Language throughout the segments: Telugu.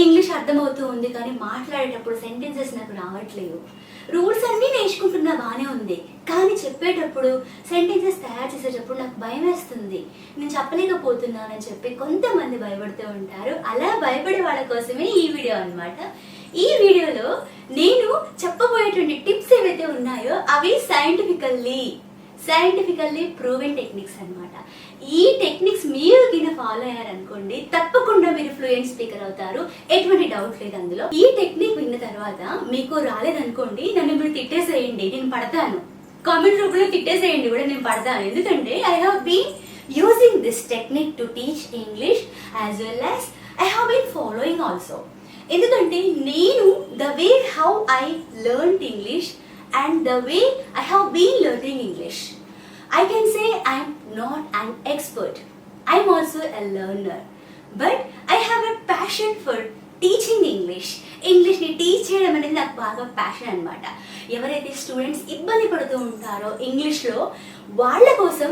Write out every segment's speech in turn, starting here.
ఇంగ్లీష్ అర్థమవుతూ ఉంది కానీ మాట్లాడేటప్పుడు సెంటెన్సెస్ నాకు రావట్లేదు. రూల్స్ అన్నీ నేర్చుకుంటున్నా బాగానే ఉంది, కానీ చెప్పేటప్పుడు సెంటెన్సెస్ తయారు చేసేటప్పుడు నాకు భయం వేస్తుంది, నేను చెప్పలేకపోతున్నానని చెప్పి కొంతమంది భయపడుతూ ఉంటారు. అలా భయపడే వాళ్ళ కోసమే ఈ వీడియో అన్నమాట. ఈ వీడియోలో నేను చెప్పబోయేటువంటి టిప్స్ ఏవైతే ఉన్నాయో అవి సైంటిఫికల్లీ ప్రూవెన్ టెక్నిక్స్ అన్నమాట. ఈ టెక్నిక్స్ మీరు కింద ఫాలో అయ్యారనుకోండి, తప్పకుండా మీరు ఫ్లూయెంట్ స్పీకర్ అవుతారు, ఎటువంటి డౌట్ లేదు అందులో. ఈ టెక్నిక్ విన్న తర్వాత మీకు రాలేదనుకోండి, నన్ను మీరు తిట్టేసేయండి, నేను పడతాను. కామెంట్ రూపంలో తిట్టేసేయండి కూడా, నేను పడతాను. ఎందుకంటే I have been using this technique to teach English as well as I have been following also. ఎందుకంటే నేను the way how I learn English and the way I have been learning English, I can say I'm not an expert. I'm also a learner, but I have a passion for teaching English. English ని టీచ్ చేయడం అనేది నాకు బాగా ప్యాషన్ అనమాట. ఎవరైతే స్టూడెంట్స్ ఇబ్బంది పడుతూ ఉంటారో ఇంగ్లీష్లో, వాళ్ళ కోసం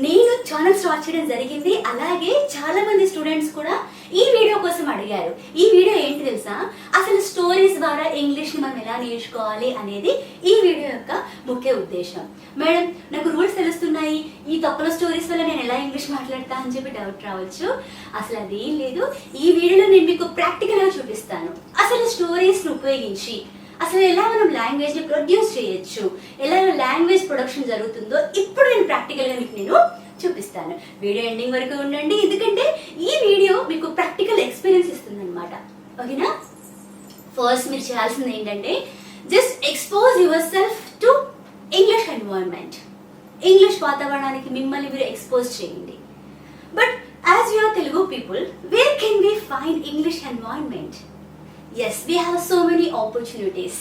నేను ఛానల్ స్టార్ట్ చేయడం జరిగింది. అలాగే చాలా మంది స్టూడెంట్స్ కూడా ఈ వీడియో కోసం అడిగారు. ఈ వీడియో ఏంటి తెలుసా, అసలు స్టోరీస్ ద్వారా ఇంగ్లీష్ని మనం ఎలా నేర్చుకోవాలి అనేది ఈ వీడియో యొక్క ముఖ్య ఉద్దేశం. మేడం నాకు రూల్స్ తెలుస్తున్నాయి, ఈ తక్కువ స్టోరీస్ వల్ల నేను ఎలా ఇంగ్లీష్ మాట్లాడతా అని చెప్పి డౌట్ రావచ్చు. అసలు అదేం లేదు. ఈ వీడియోలో నేను మీకు ప్రాక్టికల్గా చూపిస్తాను. అసలు స్టోరీస్ని ఉపయోగించి అసలు ఎలా మనం లాంగ్వేజ్ ని ప్రొడ్యూస్ చేయొచ్చు, ఎలా లాంగ్వేజ్ ప్రొడక్షన్ జరుగుతుందో ఇప్పుడు నేను ప్రాక్టికల్ గా నేను చూపిస్తాను. వీడియో ఎండింగ్ వరకు ఉండండి, ఎందుకంటే ఈ వీడియో మీకు ప్రాక్టికల్ ఎక్స్పీరియన్స్ ఇస్తుంది అనమాట. ఓకేనా? ఫస్ట్ మీరు చేయాల్సింది ఏంటంటే, just expose your self to English environment. English వాతావరణానికి మిమ్మల్ని మీరు ఎక్స్పోజ్ చేయండి. But as you are Telugu people, where can we find English environment? Yes, we have so many opportunities.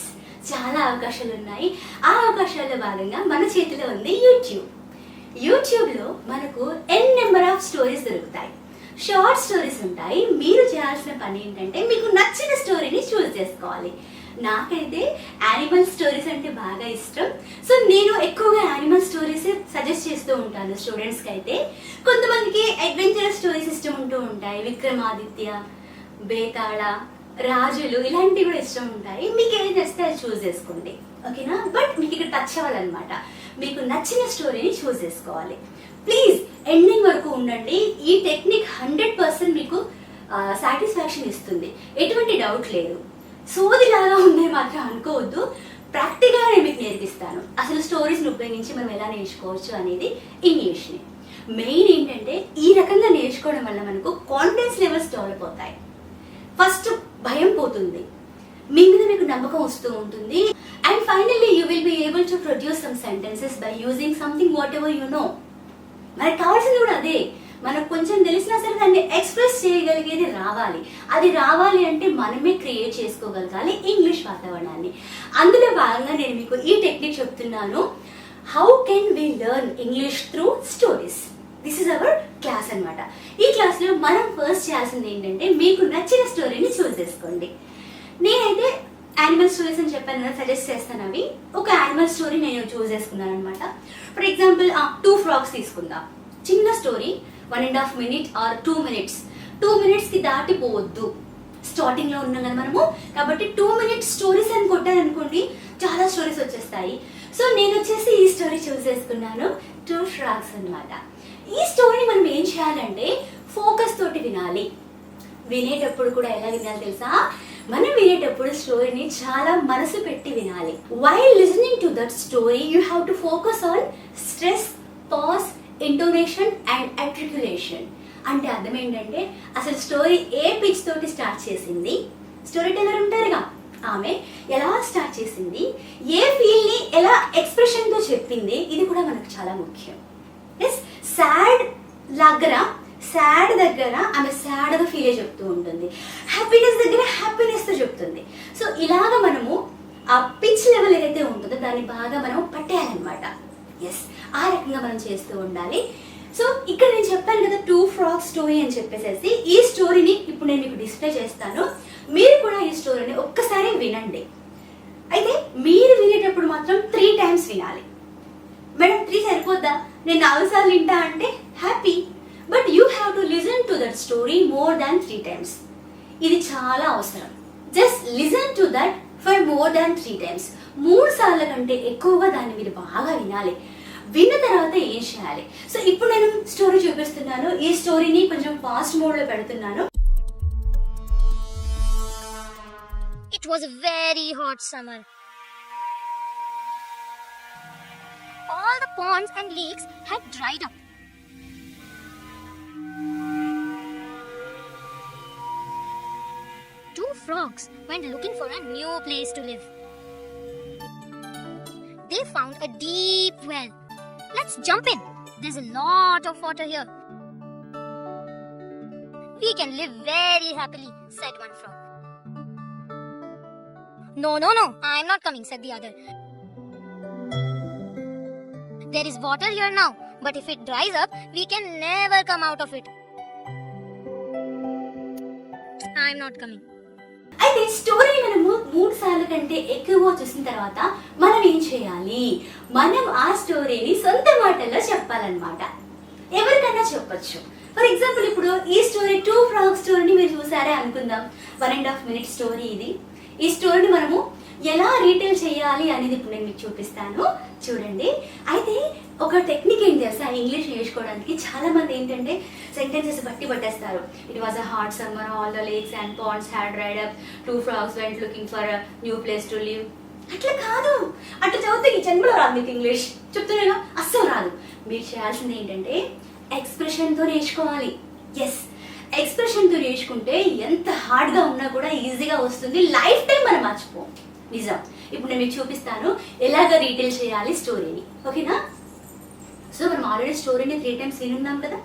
చాలా అవకాశాలు ఉన్నాయి. ఆ అవకాశాల్లో భాగంగా మన చేతిలో ఉంది యూట్యూబ్. యూట్యూబ్లో మనకు ఎన్ నెంబర్ ఆఫ్ స్టోరీస్ దొరుకుతాయి. షార్ట్ స్టోరీస్ ఉంటాయి. మీరు చేయాల్సిన పని ఏంటంటే, మీకు నచ్చిన స్టోరీని చూస్ చేసుకోవాలి. నాకైతే యానిమల్ స్టోరీస్ అంటే బాగా ఇష్టం. సో నేను ఎక్కువగా యానిమల్ స్టోరీస్ సజెస్ట్ చేస్తూ ఉంటాను స్టూడెంట్స్కి. అయితే కొంతమందికి అడ్వెంచరస్ స్టోరీస్ ఇష్టం ఉంటూ ఉంటాయి. విక్రమాదిత్య, బేతాళ, రాజులు ఇలాంటివి కూడా ఇష్టం ఉంటాయి. మీకు ఏది నచ్చితే అది చూస్ చేసుకోండి. ఓకేనా? బట్ మీకు ఇక్కడ టచ్ అవ్వాలన్నమాట. మీకు నచ్చిన స్టోరీని చూస్ చేసుకోవాలి. ప్లీజ్ ఎండింగ్ వరకు ఉండండి. ఈ టెక్నిక్ 100% మీకు సాటిస్ఫాక్షన్ ఇస్తుంది, ఎటువంటి డౌట్ లేదు. సోదిలాగా ఉందని మాత్రం అనుకోవద్దు. ప్రాక్టికల్గా నేను మీకు నేర్పిస్తాను అసలు స్టోరీస్ని ఉపయోగించి మనం ఎలా నేర్చుకోవచ్చు అనేది ఇంగ్లీష్ని. మెయిన్ ఏంటంటే, ఈ రకంగా నేర్చుకోవడం వల్ల మనకు కాన్ఫిడెన్స్ లెవెల్స్ డెవలప్ అవుతాయి. ఫస్ట్ భయం పోతుంది, మీ మీద మీకు నమ్మకం వస్తూ ఉంటుంది. And finally you will be able to produce some sentences by using something what ever you know. మనకు కావాల్సింది కూడా అదే. మనకు కొంచెం తెలిసినా సరే దాన్ని ఎక్స్ప్రెస్ చేయగలిగేది రావాలి. అది రావాలి అంటే మనమే క్రియేట్ చేసుకోగలగాలి ఇంగ్లీష్ వాతావరణాన్ని. అందులో భాగంగా నేను మీకు ఈ టెక్నిక్ చెప్తున్నాను. How can we learn English through stories. This is our class అనమాట. ఈ క్లాస్లో మనం ఫస్ట్ చేయాల్సింది ఏంటంటే, మీకు నచ్చిన స్టోరీని చూస్ చేసుకోండి. నేనైతే యానిమల్ స్టోరీస్ అని చెప్పాను కదా, సజెస్ట్ చేస్తాను. అవి ఒక యానిమల్ స్టోరీ నేను చూస్ చేసుకున్నాను అనమాట. ఫర్ ఎగ్జాంపుల్ 2 frogs తీసుకుందాం. చిన్న స్టోరీ, 1.5 minutes ఆర్ 2 minutes. 2 minutesకి దాటిపోవద్దు. స్టార్టింగ్లో ఉన్నాం కదా మనము, కాబట్టి 2 minutes స్టోరీస్ అని కొట్టారనుకోండి, చాలా స్టోరీస్ వచ్చేస్తాయి. సో నేను వచ్చేసి ఈ స్టోరీ చూస్ చేసుకున్నాను, 2 frogs అనమాట. ఈ స్టోరీని మనం ఏం చేయాలంటే, ఫోకస్ తోటి వినాలి. వినేటప్పుడు కూడా ఎలా వినాలి తెలుసా? మనం వినేటప్పుడు స్టోరీని చాలా మనసు పెట్టి వినాలి. While listening to that story you have to focus on stress, pause, intonation and articulation. అంటే అర్థం ఏంటంటే, అసలు స్టోరీ ఏ పిచ్ తోటి స్టార్ట్ చేసింది, స్టోరీ టెల్లర్ ఉంటారుగా ఆమె ఎలా స్టార్ట్ చేసింది, ఏ ఫీల్ ని ఎలా ఎక్స్ప్రెషన్ తో చెప్పింది, ఇది కూడా మనకు చాలా ముఖ్యం. ఎస్, సాడ్ దగ్గర ఆమె సాడ్ గా ఫీల్ చెప్తూ ఉంటుంది, హ్యాపీనెస్ దగ్గర హ్యాపీనెస్ తో చెప్తుంది. సో ఇలాగ మనము ఆ పిచ్ లెవెల్ ఏదైతే ఉంటుందో దాన్ని బాగా మనం పట్టేయాలన్నమాట. ఎస్, ఆ రకంగా మనం చేస్తూ ఉండాలి. సో ఇక్కడ నేను చెప్పాను కదా 2 frogs స్టోరీ అని చెప్పేసి, ఈ స్టోరీని ఇప్పుడు నేను మీకు డిస్ప్లే చేస్తాను. మీరు కూడా ఈ స్టోరీని ఒక్కసారి వినండి. అయితే మీరు వినేటప్పుడు మాత్రం 3 times వినాలి. మేడం 3 సరిపోద్దా, నేను 4 సార్లు వింటా అంటే happy, but you have to listen to that story more than 3 times. ఇది చాలా అవసరం. Just listen to that for more than 3 times. 3 సార్ల కంటే ఎక్కువగా దాన్ని మీరు బాగా వినాలి. విన్న తర్వాత ఏం చేయాలి? సో ఇప్పుడు నేను స్టోరీ చూపిస్తున్నాను. ఈ స్టోరీని కొంచెం ఫాస్ట్ మోడ్ లో పెడుతున్నాను. It was a very hot summer. All the ponds and lakes had dried up. Two frogs went looking for a new place to live. They found a deep well. Let's jump in. There's a lot of water here. We can live very happily, said one frog. No, I'm not coming, said the other. There is water here now, but if it dries up, we can never come out of it. I'm not coming. అయితే స్టోరీ మనము 3 సార్ల కంటే ఎక్కువ చూసిన తర్వాత మనం ఏం చేయాలి? మనం ఆ స్టోరీని సొంత మాటల్లో చెప్పాలన్నమాట. ఎవరికైనా చెప్పొచ్చు. ఫర్ ఎగ్జాంపుల్ ఇప్పుడు ఈ స్టోరీ 2 ఫ్రాగ్ స్టోరీని మీరు చూసారే అనుకుందాం. 1.5 minute స్టోరీ ఇది. ఈ స్టోరీని మనము ఎలా రీటైల్ చేయాలి అనేది ఇప్పుడు నేను మీకు చూపిస్తాను, చూడండి. అయితే ఒక టెక్నిక్ ఏం తెలుసా ఇంగ్లీష్ నేర్చుకోవడానికి? చాలా మంది ఏంటంటే సెంటెన్సెస్ బట్టి పట్టేస్తారు. It was a hot summer, all the lakes and ponds had dried up, 2 frogs went looking for a new place to live. అట్లా కాదు, అట్లా చదివితే ఈ జన్మలో రాదు మీకు ఇంగ్లీష్. చెప్తున్నాను, అస్సలు రాదు. మీరు చేయాల్సింది ఏంటంటే ఎక్స్ప్రెషన్తో నేర్చుకోవాలి. ఎస్, ఎక్స్ప్రెషన్తో నేర్చుకుంటే ఎంత హార్డ్గా ఉన్నా కూడా ఈజీగా వస్తుంది. లైఫ్ టైం మనం మర్చిపోం. నిజం. ఇప్పుడు నేను మీకు చూపిస్తాను ఎలాగ రీటైల్ చేయాలి స్టోరీని, ఓకేనా? సో మనం ఆల్రెడీ స్టోరీని 3 times వినున్నాం కదా.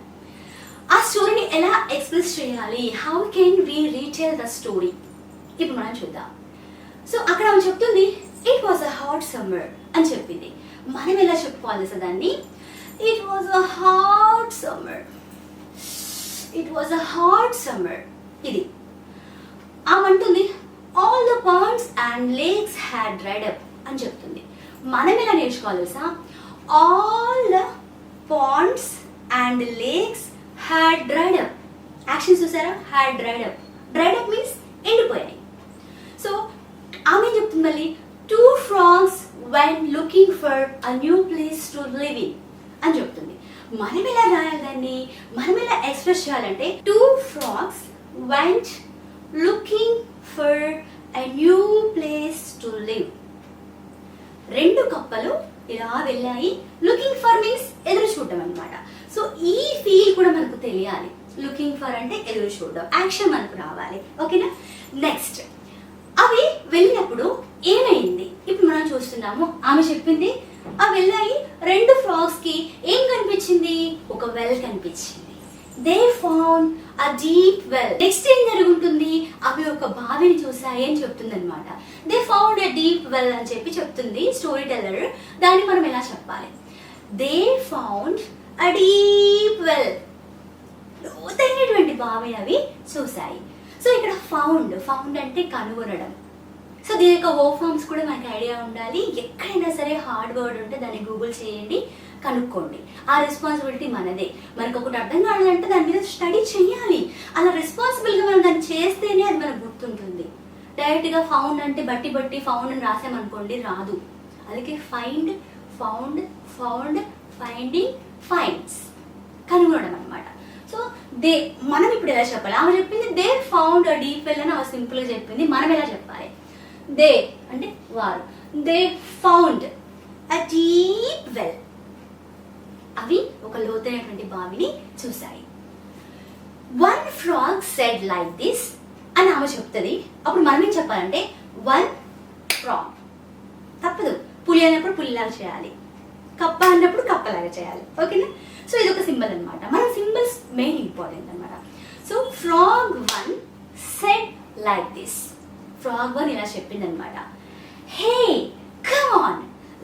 ఆ స్టోరీని ఎలా ఎక్స్ప్రెస్ చేయాలి, how can we retell the story, ఇప్పుడు మనం చూద్దాం. సో అక్కడ ఆమె చెప్తుంది it was a hot summer అని చెప్పింది. మనం ఎలా చెప్పుకోవాలి సార్ దాన్ని? It was a hot summer, it was a hot summer. ఇది ఆమె అంటుంది all the ponds and lakes had dried up అని చెప్తుంది. మనం ఎలా నేర్చుకోవాలి తెలుసా? All the ponds and lakes had dried up. Action చూసారా? Had dried up. Dried up means ఎండిపోయాయి. సో ఆమె చెప్తుంది మళ్ళీ 2 frogs went looking for a new place to live in అని చెప్తుంది. మనం ఎలా రాయాలి దాన్ని? మనం ఎలా ఎక్స్ప్రెస్ చేయాలంటే 2 frogs went looking for a new place to live. 2 కప్పలు ఇలా వెళ్ళాయి. లుకింగ్ ఫర్ మీన్స్ ఎదురు చూడడం అనమాట. సో ఈ ఫీల్ కూడా మనకు తెలియాలి. లుకింగ్ ఫర్ అంటే ఎదురు చూడడం, యాక్షన్ మనకు రావాలి, ఓకేనా? నెక్స్ట్, అవి వెళ్ళినప్పుడు ఏమైంది ఇప్పుడు మనం చూస్తున్నాము. ఆమె చెప్పింది అవి వెళ్ళాయి. 2 frogs కి ఏం కనిపించింది? ఒక వెల్ కనిపించింది. They found a deep well. Next ఏం జరుగుతుంది? అవి ఒక బావిని చూసాయి అని చెప్తుంది అనమాట. They found a deep well అని చెప్పి చెప్తుంది స్టోరీ టెల్లర్. దాన్ని మనం ఎలా చెప్పాలి? They found a deep well. లోతైనటువంటి బావిని అవి చూసాయి. సో ఇక్కడ ఫౌండ్, ఫౌండ్ అంటే కనుగొనడం. సో దీని యొక్క వర్బ్ ఫార్మ్స్ కూడా మనకి ఐడియా ఉండాలి. ఎక్కడైనా సరే హార్డ్ వర్డ్ ఉంటే దాన్ని గూగుల్ చేయండి, కనుక్కోండి. ఆ రెస్పాన్సిబిలిటీ మనదే. మనకు ఒకటి అర్థం కావాలంటే దాని మీద స్టడీ చేయాలి. అలా రెస్పాన్సిబుల్గా మనం దాన్ని చేస్తేనే అది మనకు గుర్తుంటుంది. డైరెక్ట్గా ఫౌండ్ అంటే బట్టి బట్టి ఫౌండ్ అని రాసామనుకోండి, రాదు. అందుకే find, found, found, finding, finds, కనుగొనడం అనమాట. సో దే, మనం ఇప్పుడు ఎలా చెప్పాలి? ఆమె చెప్పింది they found a deep well అని ఆమె సింపుల్గా చెప్పింది. మనం ఎలా చెప్పాలి? దే అంటే వారు. They found a deep well. అవి ఒక లోతైనటువంటి బావిని చూసాయి. 1 frog said like this అని ఆమె చెప్తుంది. అప్పుడు మనం ఏం చెప్పాలంటే 1 frog. తప్పదు. పులి అన్నప్పుడు పులిలాగా చేయాలి, కప్ప అన్నప్పుడు కప్పలాగా చేయాలి, ఓకేనా? సో ఇది ఒక సింబల్ అనమాట. మన సింబల్స్ మెయిన్ ఇంపార్టెంట్ అనమాట. So frog 1 said like this. frog 1 ఇలా చెప్పింది అనమాట. Hey, come on,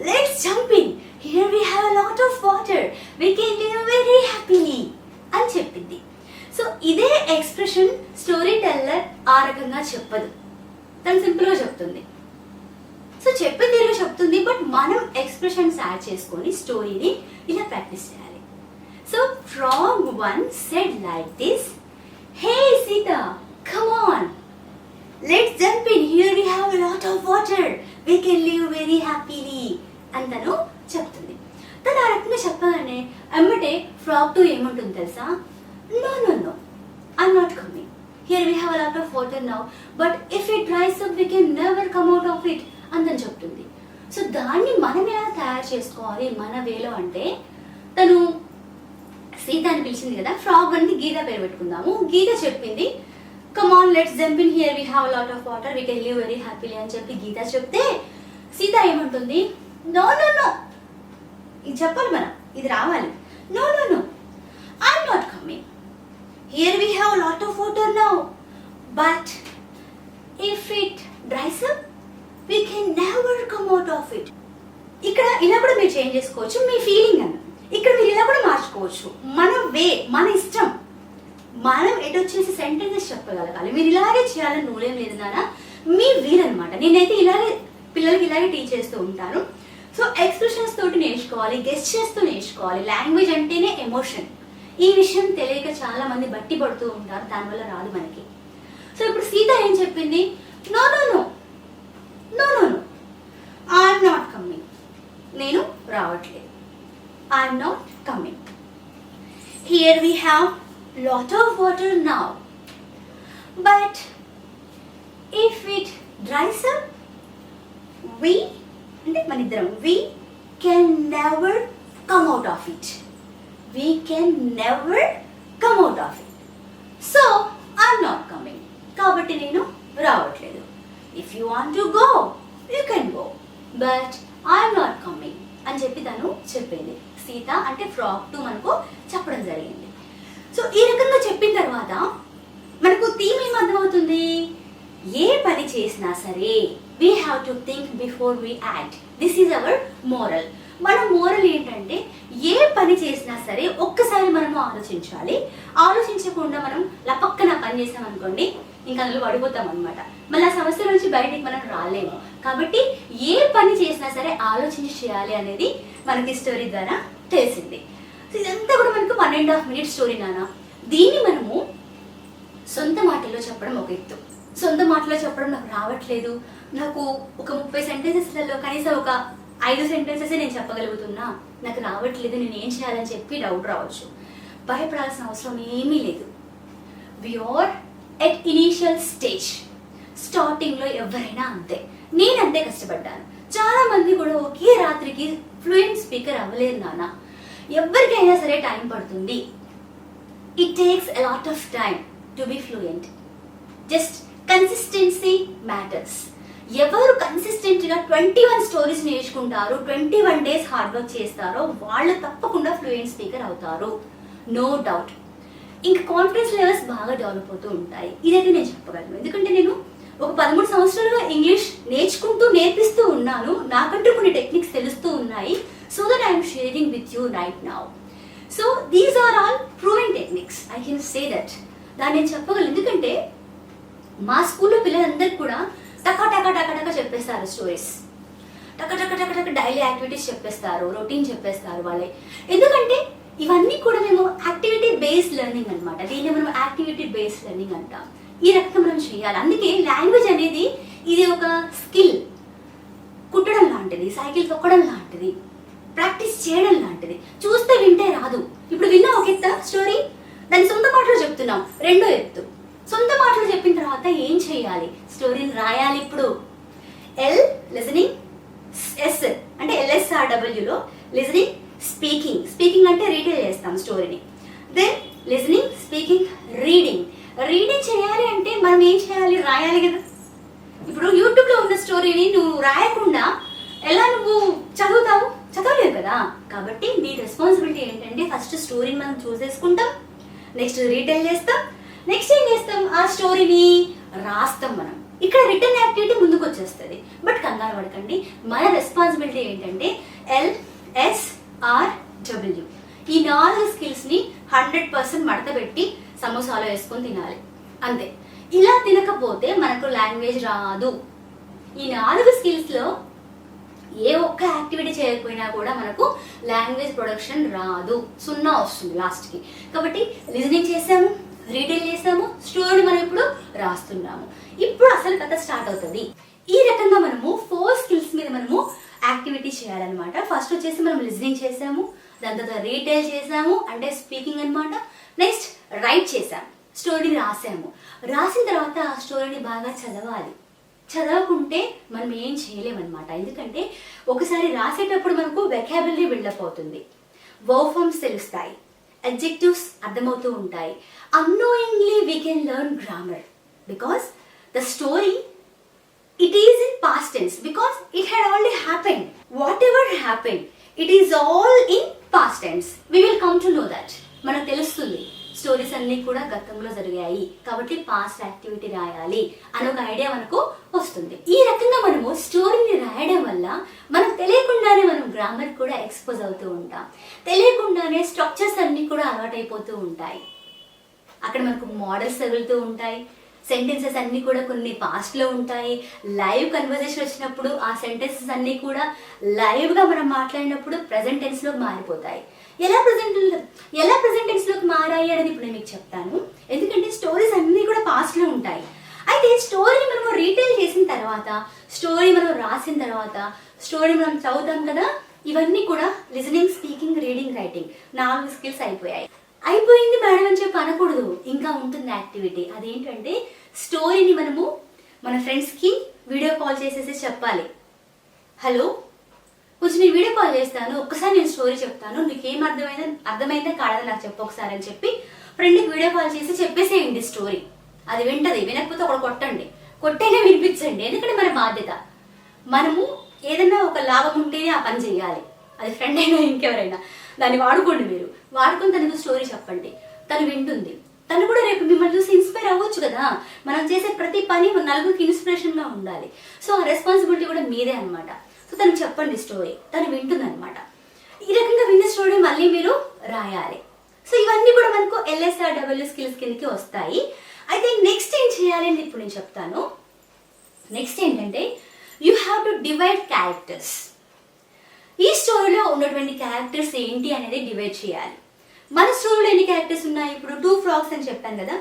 let's jump in. Here we have a lot of water. We can live very happily అని చెప్పింది. సో ఇదే ఎక్స్ప్రెషన్ స్టోరీ టెల్లర్ ఆ రకంగా చెప్పదు, తను సింపుల్గా చెప్తుంది. సో చెప్పే తీరుగా చెప్తుంది, బట్ మనం ఎక్స్ప్రెషన్స్ యాడ్ చేసుకొని స్టోరీని ఇలా ప్రాక్టీస్ చేయాలి. So frog 1 said like this. Hey Sita, come on, let's jump in, here we have lot of water, we can live very happily అని తను చెప్తుంది. తను ఆ రకంగా చెప్పగానే అమ్మటే ఫ్రాక్ 2 ఏముంటుంది తెలుసా? No no no, I'm not coming, here we have lot of water now, but if it dries up we can never come out of it అని తను చెప్తుంది. సో దాన్ని మనం ఎలా తయారు చేసుకోవాలి మన వేలో అంటే, తను సీత అని పిలిచింది కదా, ఫ్రాగ్ 1కి గీత పేరు పెట్టుకుందాము. గీత చెప్పింది come on let's jump in, here we have lot of water, we can live very happily అని చెప్పి గీత చెప్తే సీత ఏమంటుంది? నో నో నో, ఇది చెప్పాలి మనం, ఇది రావాలి. No no no, I'm not coming, here we have lot of water now, but if it dries up we can never come out of it. ఇక్కడ ఇలా కూడా మీరు చేంజ్ చేసుకోవచ్చు మీ ఫీలింగ్ అని. ఇక్కడ మీరు ఇలా కూడా మార్చుకోవచ్చు, మన వే, మన ఇష్టం, మనం ఎటు వచ్చేసి సెంటెన్సెస్ చెప్పగలగాలి. మీరు ఇలాగే చేయాలని రూలేం లేదు నాన్న, మీ వీలనమాట. నేనైతే ఇలాగే పిల్లలకి ఇలాగే టీచ్ చేస్తూ ఉంటాను. సో ఎక్స్ప్రెషన్స్ తోటి నేర్చుకోవాలి, గెస్చర్స్ తో నేర్చుకోవాలి. లాంగ్వేజ్ అంటేనే ఎమోషన్. ఈ విషయం తెలియక చాలా మంది బట్టి పడుతూ ఉంటారు, దానివల్ల రాదు మనకి. సో ఇప్పుడు సీత ఏం చెప్పింది? No no no no no no, I'm not coming, నేను రావట్లేదు, I'm not coming, here we have lot of water now, but if it dries up we అంటే మన ఇద్దరం we can never come out of it, we can never come out of it, so I'm not coming, కాబట్టి నేను రావట్లేదు. if you want to go you can go, but I'm not coming అని చెప్పి తను చెప్పింది. సీత అంటే ఫ్రాక్ 2 మనకు చెప్పడం జరిగింది. సో ఈ రకంగా చెప్పిన తర్వాత మనకు థీమ్ ఏం అర్థమవుతుంది? ఏ పని చేసినా సరే we have to think before we act. This is our moral. మన మోరల్ ఏంటంటే ఏ పని చేసినా సరే ఒక్కసారి మనము ఆలోచించాలి. ఆలోచించకుండా మనం లపక్కన పని చేసాం అనుకోండి, ఇంకా అందులో పడిపోతాం అనమాట. మళ్ళీ ఆ సమస్య నుంచి బయటికి మనం రాలేము. కాబట్టి ఏ పని చేసినా సరే ఆలోచించి చేయాలి అనేది మనకి స్టోరీ ద్వారా తెలిసింది. ఇదంతా కూడా మనకు 1.5 minute స్టోరీ నాన్న. దీన్ని మనము సొంత మాటల్లో చెప్పడం ఒక ఎత్తు. సొంత మాటల్లో చెప్పడం నాకు రావట్లేదు, నాకు ఒక 30 సెంటెన్సెస్లలో కనీసం ఒక 5 సెంటెన్సెస్ నేను చెప్పగలుగుతున్నా, నాకు రావట్లేదు, నేను ఏం చేయాలని చెప్పి డౌట్ రావచ్చు. భయపడాల్సిన అవసరం ఏమీ లేదు. We are at initial stage. స్టార్టింగ్లో ఎవరైనా అంతే, నేను అంతే కష్టపడ్డాను. చాలా మంది కూడా ఒకే రాత్రికి ఫ్లూయెంట్ స్పీకర్ అవ్వలేరు నాన్న. ఎవరికైనా సరే టైం పడుతుంది. It takes a lot of time to be fluent. Just consistency matters. ఎవరు కన్సిస్టెంట్గా 21 స్టోరీస్ నేర్చుకుంటారో, 21 days హార్డ్ వర్క్ చేస్తారో వాళ్ళు తప్పకుండా ఫ్లూయెంట్ స్పీకర్ అవుతారు, నో డౌట్. ఇంకా కాన్ఫిడెన్స్ లెవెల్స్ బాగా డెవలప్ అవుతూ ఉంటాయి. ఇదైతే నేను చెప్పగలను, ఎందుకంటే నేను ఒక 13 సంవత్సరాలుగా ఇంగ్లీష్ నేర్పిస్తూ ఉన్నాను. నాకంటూ కొన్ని టెక్నిక్స్ తెలుస్తూ ఉన్నాయి. So that I am sharing with you right now. So these are all proven techniques. I can say that. దాన్ని నేను చెప్పగలను, ఎందుకంటే మా స్కూల్లో పిల్లలందరికీ కూడా టకా టకా టకా టకా చెప్పేస్తారు స్టోరీస్. టకా టకా టకా టకా డైలీ యాక్టివిటీస్ చెప్పేస్తారు, రొటీన్ చెప్పేస్తారు వాళ్ళే. ఎందుకంటే ఇవన్నీ కూడా మేము యాక్టివిటీ బేస్డ్ లెర్నింగ్ అనమాట. దీన్ని మనం యాక్టివిటీ బేస్డ్ లెర్నింగ్ అంటాం. ఈ రకంగా మనం చేయాలి. అందుకే లాంగ్వేజ్ అనేది ఇది ఒక స్కిల్. కుట్టడం లాంటిది, సైకిల్ తొక్కడం లాంటిది, ప్రాక్టీస్ చేయడం లాంటిది. చూస్తే వింటే రాదు. ఇప్పుడు విన్నా ఒక ఎత్త స్టోరీ, దాన్ని సొంత మాటలు చెప్తున్నాం, రెండో ఎత్తు. సొంత మాటలు చెప్పిన తర్వాత ఏం చేయాలి? స్టోరీని రాయాలి. ఇప్పుడు ఎల్ లిజనింగ్, ఎస్ అంటే LSRWలో లిజనింగ్, స్పీకింగ్. స్పీకింగ్ అంటే రీటైల్ చేస్తాం స్టోరీని. Then listening, speaking, reading. Reading చేయాలి అంటే మనం ఏం చేయాలి? రాయాలి కదా. ఇప్పుడు యూట్యూబ్లో ఉన్న స్టోరీని నువ్వు రాయకుండా ఎలా నువ్వు చదువుతావు? చదవలేవు కదా. కాబట్టి నీ రెస్పాన్సిబిలిటీ ఏంటంటే ఫస్ట్ స్టోరీని మనం చూసేసుకుంటాం, నెక్స్ట్ రీటైల్ చేస్తాం, నెక్స్ట్ ఏం చేస్తాం? ఆ స్టోరీని రాస్తాం మనం. ఇక్కడ రిటర్న్ యాక్టివిటీ ముందుకు వచ్చేస్తుంది. బట్ కంగారు పడకండి, మన రెస్పాన్సిబిలిటీ ఏంటంటే LSRW. ఈ 4 స్కిల్స్ని 100% మడత పెట్టి సమోసాలో వేసుకొని తినాలి, అంతే. ఇలా తినకపోతే మనకు లాంగ్వేజ్ రాదు. ఈ 4 స్కిల్స్లో ఏ ఒక్క యాక్టివిటీ చేయకపోయినా కూడా మనకు లాంగ్వేజ్ ప్రొడక్షన్ రాదు, 0 వస్తుంది లాస్ట్కి. కాబట్టి లిజనింగ్ చేసాము, రీటైల్ చేసాము, స్టోరీని మనం ఇప్పుడు రాస్తున్నాము. ఇప్పుడు అసలు కథ స్టార్ట్ అవుతుంది. ఈ రకంగా మనము 4 స్కిల్స్ మీద మనము యాక్టివిటీ చేయాలన్నమాట. ఫస్ట్ వచ్చేసి మనం లిజనింగ్ చేసాము, దాని తర్వాత రీటైల్ చేసాము అంటే స్పీకింగ్ అనమాట. నెక్స్ట్ రైట్ చేసాము, స్టోరీని రాసాము. రాసిన తర్వాత ఆ స్టోరీని బాగా చదవాలి. చదవకుంటే మనం ఏం చేయలేమన్నమాట. ఎందుకంటే ఒకసారి రాసేటప్పుడు మనకు వెకాబులరీ బిల్డప్ అవుతుంది, వర్బ్ ఫార్మ్స్ తెలుస్తాయి, అడ్జెక్టివ్స్ అర్థమవుతూ ఉంటాయి. Unknowingly we can learn grammar because the story it is in past tense because it had already happened. Whatever happened, it is all in past tense. We will come to know that. మనకు తెలుస్తుంది స్టోరీస్ అన్నీ కూడా గతంలో జరిగాయి కాబట్టి పాస్ట్ యాక్టివిటీ రాయాలి అని ఒక ఐడియా మనకు వస్తుంది. ఈ రకంగా మనము స్టోరీని రాయడం వల్ల మనకు తెలియకుండానే మనం గ్రామర్ కూడా ఎక్స్పోజ్ అవుతూ ఉంటాం, తెలియకుండానే స్ట్రక్చర్స్ అన్నీ కూడా అలవాటైపోతూ ఉంటాయి. అక్కడ మనకు మోడల్స్ తగులుతూ ఉంటాయి, సెంటెన్సెస్ అన్నీ కూడా కొన్ని పాస్ట్లో ఉంటాయి. లైవ్ కన్వర్జేషన్ వచ్చినప్పుడు ఆ సెంటెన్సెస్ అన్నీ కూడా లైవ్గా మనం మాట్లాడినప్పుడు ప్రెజెంట్ టెన్స్లోకి మారిపోతాయి. ఎలా ప్రెజెంట్ టెన్స్లోకి మారాయి అనేది ఇప్పుడు నేను మీకు చెప్తాను. ఎందుకంటే స్టోరీస్ అన్నీ కూడా పాస్ట్లో ఉంటాయి. అయితే స్టోరీని మనము రీటైల్ చేసిన తర్వాత, స్టోరీ మనం రాసిన తర్వాత, స్టోరీ మనం చదువుతాం కదా, ఇవన్నీ కూడా listening, speaking, reading, writing 4 skills అయిపోయాయి. అయిపోయింది మేడం అని చెప్పి అనకూడదు, ఇంకా ఉంటుంది యాక్టివిటీ. అదేంటంటే స్టోరీని మనము మన ఫ్రెండ్స్కి వీడియో కాల్ చేసేసి చెప్పాలి. హలో, కొంచెం నేను వీడియో కాల్ చేస్తాను, ఒక్కసారి నేను స్టోరీ చెప్తాను, నీకేం అర్థమైందా కాడదా నాకు చెప్పు ఒకసారి అని చెప్పి ఫ్రెండ్కి వీడియో కాల్ చేసి చెప్పేసేయండి స్టోరీ. అది వింటది, వినకపోతే ఒకటి కొట్టైనా వినిపించండి. ఎందుకంటే మన బాధ్యత, మనము ఏదైనా ఒక లాభం ఉంటేనే ఆ పని చేయాలి. అది ఫ్రెండ్ అయినా ఇంకెవరైనా దాన్ని వాడుకోండి. మీరు వాడుకొని తనకు స్టోరీ చెప్పండి, తను వింటుంది. తను కూడా రేపు మిమ్మల్ని చూసి ఇన్స్పైర్ అవ్వచ్చు కదా. మనం చేసే ప్రతి పని నలుగురికి ఇన్స్పిరేషన్గా ఉండాలి. సో ఆ రెస్పాన్సిబిలిటీ కూడా మీదే అనమాట. సో తనకు చెప్పండి స్టోరీ, తను వింటుంది అనమాట. ఈ రకంగా విన్న స్టోరీ మళ్ళీ మీరు రాయాలి. సో ఇవన్నీ కూడా మనకు LSRW స్కిల్స్ కిందకి వస్తాయి. అయితే నెక్స్ట్ ఏం చేయాలి అని ఇప్పుడు నేను చెప్తాను. నెక్స్ట్ ఏంటంటే you have to divide characters. ఈ స్టోరీలో ఉన్నటువంటి క్యారెక్టర్స్ ఏంటి అనేది డివైడ్ చేయాలి. మన స్టోరీలో ఎన్ని క్యారెక్టర్స్ ఉన్నాయి? ఇప్పుడు 2 frogs అని చెప్పాను కదా,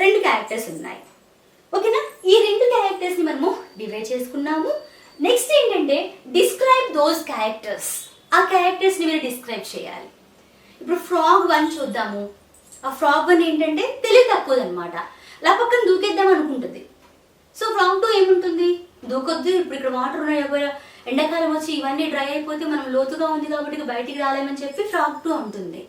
2 క్యారెక్టర్స్ ఉన్నాయి. ఓకేనా? ఈ 2 క్యారెక్టర్స్ని మనము డివైడ్ చేసుకున్నాము. నెక్స్ట్ ఏంటంటే డిస్క్రైబ్ దోస్ క్యారెక్టర్స్. ఆ క్యారెక్టర్స్ని మీరు డిస్క్రైబ్ చేయాలి. ఇప్పుడు frog 1 చూద్దాము. ఆ frog 1 ఏంటంటే తెలివి తక్కువదనమాట, ఇలా పక్కన దూకేద్దాం అనుకుంటుంది. సో frog 2 ఏముంటుంది? దూకొద్దు, ఇప్పుడు ఇక్కడ వాటర్ ఉన్నాయి, ఎండాకాలం వచ్చి ఇవన్నీ డ్రై అయిపోతే మనం లోతుగా ఉంది కాబట్టి బయటికి రాలేమని చెప్పి frog 2 ఉంటుంది.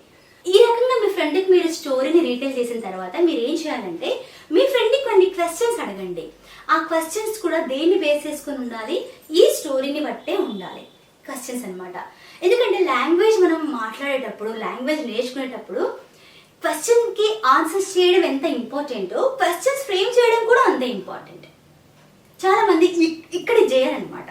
ఈ రకంగా మీ ఫ్రెండ్కి మీరు స్టోరీని రీటైల్ చేసిన తర్వాత మీరు ఏం చేయాలంటే మీ ఫ్రెండ్కి కొన్ని క్వశ్చన్స్ అడగండి. ఆ క్వశ్చన్స్ కూడా దేన్ని బేస్ చేసుకుని ఉండాలి? ఈ స్టోరీని బట్టే ఉండాలి క్వశ్చన్స్ అనమాట. ఎందుకంటే లాంగ్వేజ్ మనం మాట్లాడేటప్పుడు, లాంగ్వేజ్ నేర్చుకునేటప్పుడు క్వశ్చన్కి ఆన్సర్స్ చేయడం ఎంత ఇంపార్టెంటో క్వశ్చన్స్ ఫ్రేమ్ చేయడం కూడా అంతే ఇంపార్టెంట్. చాలా మంది ఇక్కడ చేయరనమాట.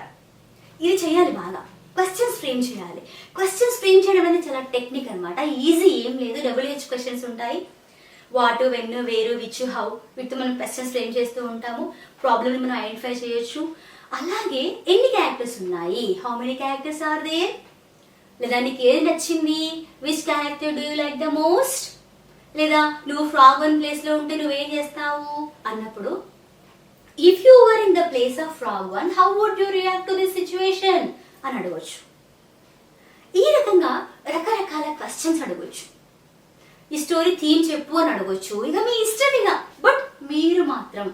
ఇది చేయాలి బాగా, క్వశ్చన్స్ ఫ్రేమ్ చేయాలి. క్వశ్చన్స్ ఫ్రేమ్ చేయడం అనేది చాలా టెక్నిక్ అనమాట, ఈజీ ఏం లేదు. WH క్వశ్చన్స్ ఉంటాయి, వాట్, వెన్, వేరు, విచ్, హౌ, వీటితో మనం క్వశ్చన్స్ ఫ్రేమ్ చేస్తూ ఉంటాము. ప్రాబ్లమ్ని మనం ఐడెంటిఫై చేయొచ్చు. అలాగే ఎన్ని క్యారెక్టర్స్ ఉన్నాయి, how many characters are there, లేదా నీకు ఏది నచ్చింది, which character do you like the most, లేదా నువ్వు frog 1 ప్లేస్లో ఉంటే నువ్వేం చేస్తావు అన్నప్పుడు if you were in the place of frog 1 how would you react to this situation అని అడగవచ్చు. ఈ రకంగా రకరకాల క్వశ్చన్స్ అడగవచ్చు. ఈ స్టోరీ థీమ్ చెప్పు అని అడగవచ్చు. ఇక మీ ఇష్టం ఇక, బట్ మీరు మాత్రం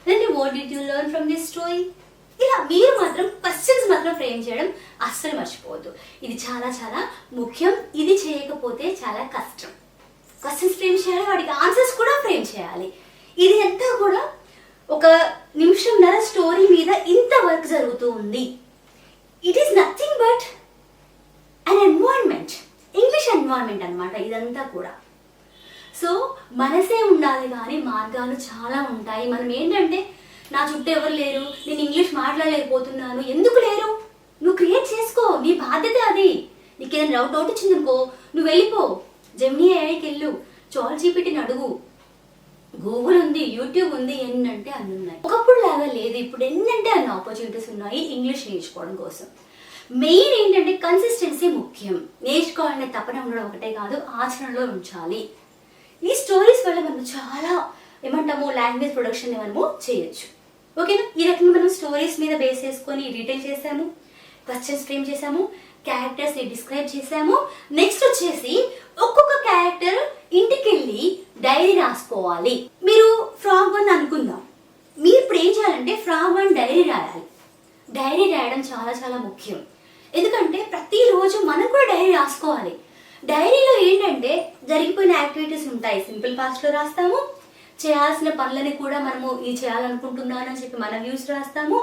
then what did you learn from this story, ఇలా మీరు మాత్రం క్వశ్చన్స్ మాత్రం ఫ్రేమ్ చేయడం అస్సలు మర్చిపోవద్దు. ఇది చాలా చాలా ముఖ్యం. ఇది చేయకపోతే చాలా కష్టం. క్వశ్చన్స్ ఫ్రేమ్ చేయాలి, వాటికి ఆన్సర్స్ కూడా ఫ్రేమ్ చేయాలి. ఇది అంతా కూడా 1 నిమిషంన్నర స్టోరీ మీద ఇంత వర్క్ జరుగుతూ ఉంది. It is nothing but an environment, English environment అనమాట ఇదంతా కూడా. సో మనసే ఉండాలి కానీ మార్గాలు చాలా ఉంటాయి. మనం ఏంటంటే నా చుట్టూ ఎవరు లేరు, నేను ఇంగ్లీష్ మాట్లాడలేకపోతున్నాను, ఎందుకు లేరు? నువ్వు క్రియేట్ చేసుకో, నీ బాధ్యత అది. నీకు ఏదైనా డౌట్ వచ్చింది అనుకో, నువ్వు వెళ్ళిపో, జెమినీ ఏఐకి వెళ్ళు, ChatGPTని అడుగు, గూగుల్ ఉంది, యూట్యూబ్ ఉంది, ఎన్నంటే అన్ని ఉన్నాయి. ఒకప్పుడు లాగా లేదు, ఇప్పుడు ఎన్నంటే అన్ని ఆపర్చునిటీస్ ఉన్నాయి ఇంగ్లీష్ నేర్చుకోవడం కోసం. మెయిన్ ఏంటంటే కన్సిస్టెన్సీ ముఖ్యం. నేర్చుకోవాలనే తపన ఉండడం ఒకటే కాదు, ఆచరణలో ఉంచాలి. ఈ స్టోరీస్ వల్ల మనం చాలా ఏమంటాము లాంగ్వేజ్ ప్రొడక్షన్ మనము చేయొచ్చు. ఓకేనా? ఈ రకంగా మనం స్టోరీస్ మీద బేస్ చేసుకొని డీటెయిల్ చేసాము, క్వశ్చన్స్ ఫ్రేమ్ చేసాము, క్యారెక్టర్స్ ని డిస్క్రైబ్ చేసాము. నెక్స్ట్ వచ్చేసి ఒక్కొక్క క్యారెక్టర్ ఇంటికి వెళ్ళి డైరీ రాసుకోవాలి. మీరు ఫ్రాగ్ 1 అనుకుందాం. మీరు ఇప్పుడు ఏం చేయాలంటే ఫ్రాగ్ 1 డైరీ రాయాలి. డైరీ రాయడం చాలా చాలా ముఖ్యం. ఎందుకంటే ప్రతిరోజు మనం కూడా డైరీ రాసుకోవాలి. డైరీలో ఏంటంటే జరిగిపోయిన యాక్టివిటీస్ ఉంటాయి, సింపుల్ పాస్ట్ లో రాస్తాము. చేయాల్సిన పనులని కూడా మనము ఇది చేయాలనుకుంటున్నాను అని చెప్పి మన వ్యూస్ రాస్తాము.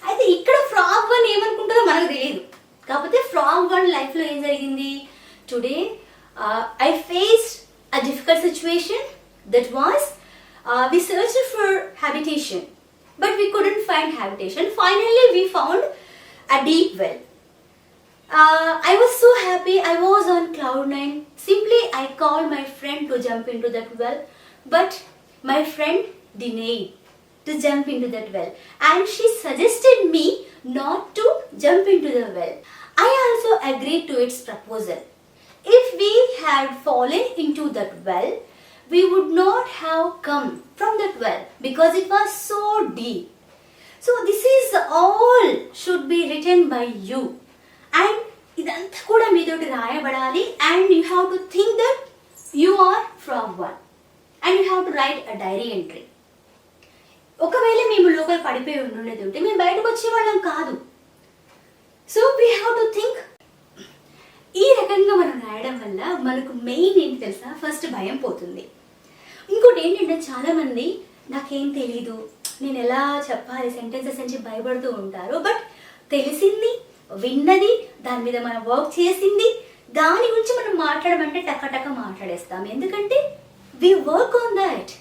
అయితే ఇక్కడ ఫ్రాగ్ 1 ఏమనుకుంటుందో మనకు తెలియదు. కాకపోతే ఫ్రాగ్ 1 లైఫ్ లో ఏం జరిగింది? Today I faced a difficult situation. That was we searched for habitation, but we couldn't find habitation. Finally we found a deep well. I was so happy. I was on cloud 9. Simply I called my friend to jump into that well, but my friend denied to jump into that well, and she suggested me not to jump into the well. I also agreed to its proposal. If we had fallen into that well, we would not have come from that well because it was so deep. So this is all should be written by you, and idantha kuda meedoti rayabadali, and you have to think that you are frog 1 and you have to write a diary entry. ఒకవేళ మేము లోపల పడిపోయి ఉండేది ఉంటే మేము బయటకు వచ్చేవాళ్ళం కాదు. So we have to think. ఈ రకంగా మనం రాయడం వల్ల మనకు మెయిన్ ఏంటి తెలుసా? ఫస్ట్ భయం పోతుంది. ఇంకోటి ఏంటంటే చాలా మంది నాకేం తెలీదు, నేను ఎలా చెప్పాలి సెంటెన్సెస్ అని భయపడుతూ ఉంటారు. బట్ తెలిసింది, విన్నది, దాని మీద మనం వర్క్ చేసింది, దాని గురించి మనం మాట్లాడమంటే టక్క మాట్లాడేస్తాం. ఎందుకంటే వి వర్క్ ఆన్ దట్,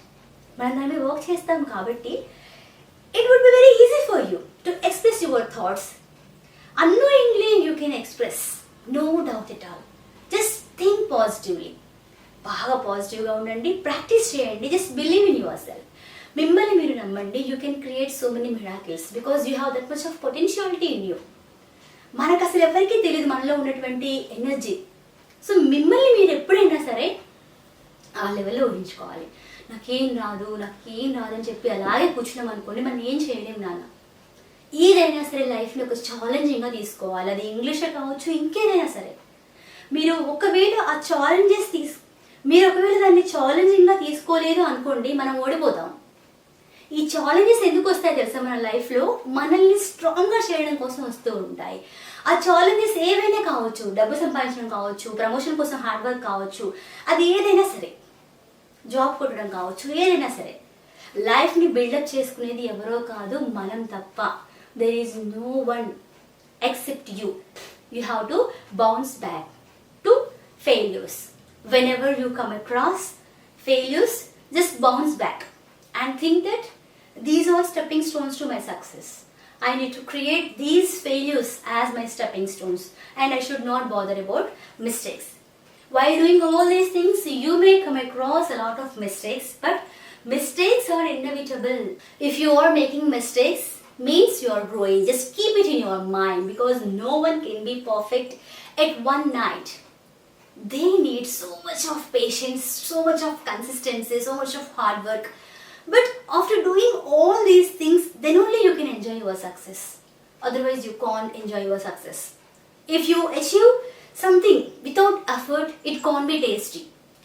మనం దాని మీద వర్క్ చేస్తాం కాబట్టి it would be very easy for you to express your thoughts. Unknowingly you can express, no doubt at all. Just think positively. బాగా పాజిటివ్గా ఉండండి, ప్రాక్టీస్ చేయండి. Just believe in your self. మిమ్మల్ని మీరు నమ్మండి. You can create so many miracles because you have that much of potentiality in you. మనకు అసలు ఎవరికీ తెలియదు మనలో ఉన్నటువంటి ఎనర్జీ. సో మిమ్మల్ని మీరు ఎప్పుడైనా సరే ఆ లెవెల్లో ఊహించుకోవాలి. నాకేం రాదు అని చెప్పి అలాగే కూర్చున్నాం అనుకోండి, మనం ఏం చేయలేము నాన్న. ఏదైనా సరే లైఫ్ని ఒక ఛాలెంజింగ్గా తీసుకోవాలి. అది ఇంగ్లీషే కావచ్చు, ఇంకేదైనా సరే. మీరు ఒకవేళ ఆ ఛాలెంజెస్ మీరు ఒకవేళ దాన్ని ఛాలెంజింగ్గా తీసుకోలేదు అనుకోండి, మనం ఓడిపోతాం. ఈ ఛాలెంజెస్ ఎందుకు వస్తాయి తెలుసా? మన లైఫ్లో మనల్ని స్ట్రాంగ్గా చేయడం కోసం వస్తూ ఉంటాయి. ఆ ఛాలెంజెస్ ఏవైనా కావచ్చు, డబ్బు సంపాదించడం కావచ్చు, ప్రమోషన్ కోసం హార్డ్ వర్క్ కావచ్చు, అది ఏదైనా సరే, జాబ్ కొట్టడం కావచ్చు, ఏదైనా సరే. లైఫ్ని బిల్డప్ చేసుకునేది ఎవరో కాదు, మనం తప్ప. There is no one except you. You have to bounce back to failures. Whenever you come across failures, just bounce back and think that these are stepping stones to my success. I need to create these failures as my stepping stones, and I should not bother about mistakes. While doing all these things, you may come across a lot of mistakes, but mistakes are inevitable. If you are making mistakes, means you are growing. Just keep it in your mind because no one can be perfect at one night. They need so much of patience, so much of consistency, so much of hard work. But after doing all these things, then only you can enjoy your success. Otherwise, you can't enjoy your success. If you achieve something without effort, it can't be tasty.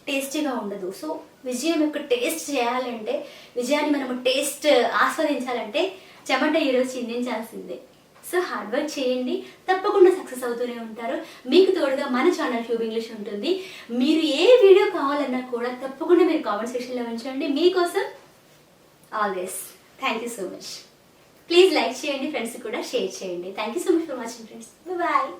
టేస్టీగా ఉండదు. సో విజయం యొక్క టేస్ట్ చేయాలంటే, విజయాన్ని మనము టేస్ట్ ఆస్వాదించాలంటే చెమట ఈరోజు చిందించాల్సిందే. సో హార్డ్ వర్క్ చేయండి, తప్పకుండా సక్సెస్ అవుతూనే ఉంటారు. మీకు తోడుగా మన ఛానల్ ట్యూబ్ ఇంగ్లీష్ ఉంటుంది. మీరు ఏ వీడియో కావాలన్నా కూడా తప్పకుండా మీరు కామెంట్ సెక్షన్లో ఉంచండి. మీకోసం always. Thank you so much. Please like చేయండి, ఫ్రెండ్స్ కూడా షేర్ చేయండి. Thank you so much for watching friends. Bye.